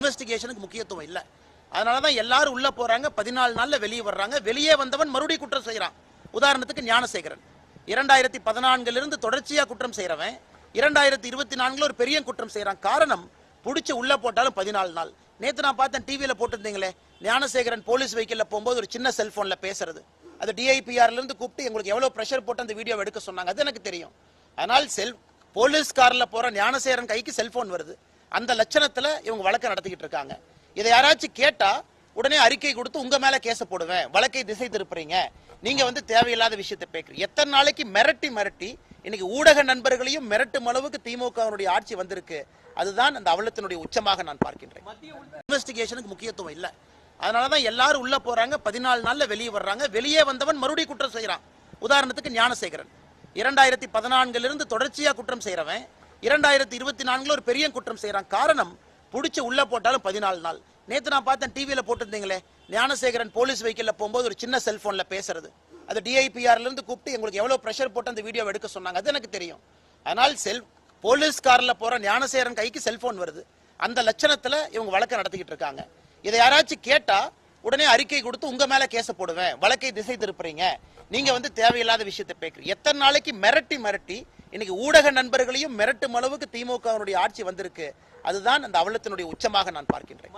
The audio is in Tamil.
இன்வெஸ்டிகேஷனுக்கு முக்கியத்துவம் இல்ல. அதனால தான் எல்லாரும் உள்ள போறாங்க, 14 நாள்ல வெளியே வர்றாங்க. வெளியே வந்தவன் மறுபடியும் குற்றம் செய்யறான். உதாரணத்துக்கு ஞானசேகரன் 2014 இருந்து தொடர்ச்சியா குற்றம் செய்யறவன் 2024 ஒரு பெரிய குற்றம் செய்யறான். காரணம், புடிச்சு உள்ள போட்டாலும் 14 நாள். நேத்து நான் பார்த்தேன், டிவியில போட்டிருந்தீங்களே, ஞானசேகரன் போலீஸ் வெஹிக்கிள்ல போகும்போது ஒரு சின்ன செல்போன்ல பேசுறது. அது டிஐபிஆர்ல இருந்து கூப்பிட்டு எங்களுக்கு எவ்வளவு பிரஷர் போட்டு அந்த வீடியோ எடுக்க சொன்னாங்க. அது எனக்கு தெரியும். அதனால் போலீஸ் கார்ல போற ஞானசேகரன் கைக்கு செல்போன் வருது. அந்த லட்சணத்துல இவங்க வழக்கை நடத்திக்கிட்டு இருக்காங்க. இதை யாராச்சும் கேட்டா உடனே அறிக்கை கொடுத்து உங்க மேல கேச போடுவேன், வழக்கை திசை திருப்புறீங்க, நீங்க தேவையில்லாத விஷயத்தை பேக்குறீங்க. எத்தனை நாளைக்கு மிரட்டி இன்னைக்கு ஊடக நண்பர்களையும் மிரட்டும் அளவுக்கு திமுகவினுடைய ஆட்சி வந்திருக்கு. அதுதான் அந்த அவலத்தினுடைய உச்சமாக நான் பார்க்கின்றேன். இன்வெஸ்டிகேஷனுக்கு முக்கியத்துவம் இல்ல. அதனாலதான் எல்லாரும் உள்ள போறாங்க, 14 நாள்ல வெளியே வர்றாங்க. வெளியே வந்தவன் மறுபடியும் குற்றம் செய்யறான். உதாரணத்துக்கு ஞானசேகரன் 2014 இருந்து தொடர்ச்சியா குற்றம் செய்யறவன் 2024 ஒரு பெரிய குற்றம் செய்யறான். காரணம், புடிச்சு உள்ள போட்டாலும் 14 நாள். நேத்து நான் பார்த்தேன், டிவியில போட்டிருந்தீங்களே, ஞானசேகரன் போலீஸ் வெஹிக்கிள்ல போகும்போது ஒரு சின்ன செல்போன்ல பேசுறது. அது டிஐபிஆர்ல இருந்து கூப்பிட்டு எங்களுக்கு எவ்வளவு பிரஷர் போட்டு அந்த வீடியோ எடுக்க சொன்னாங்க. அது எனக்கு தெரியும். அதனால் போலீஸ் கார்ல போற ஞானசேகரன் கைக்கு செல்போன் வருது. அந்த லட்சணத்துல இவங்க வழக்கை நடத்திக்கிட்டு இருக்காங்க. இதை யாராச்சும் கேட்டா உடனே அறிக்கை கொடுத்து உங்க மேல கேச போடுவேன், வழக்கை திசை திருப்புறீங்க, நீங்க தேவையில்லாத விஷயத்தை பேக்குறீங்க. எத்தனை நாளைக்கு மிரட்டி இன்னைக்கு ஊடக நண்பர்களையும் மிரட்டும் அளவுக்கு திமுகவினுடைய ஆட்சி வந்திருக்கு. அதுதான் அந்த அவலத்தினுடைய உச்சமாக நான் பார்க்கின்றேன்.